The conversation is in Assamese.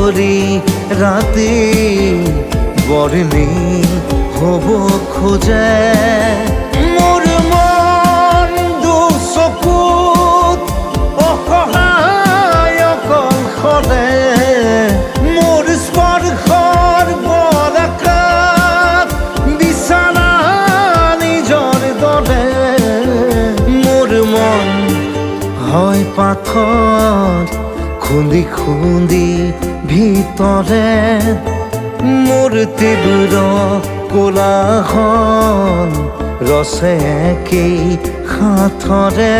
কৰি ৰাতি বৰণি হ'ব খোজে মোৰ মন দুচকুত অসহায় অকলশৰে মোৰ স্পৰ্শৰ বৰষাত বিচনা নিজৰ দৰে মোৰ মন হয় পাথৰ খুন্দি খুন্দি ভিতৰে মোৰ তীব্ৰ কোলাহল ৰচে একেই সাঁথৰে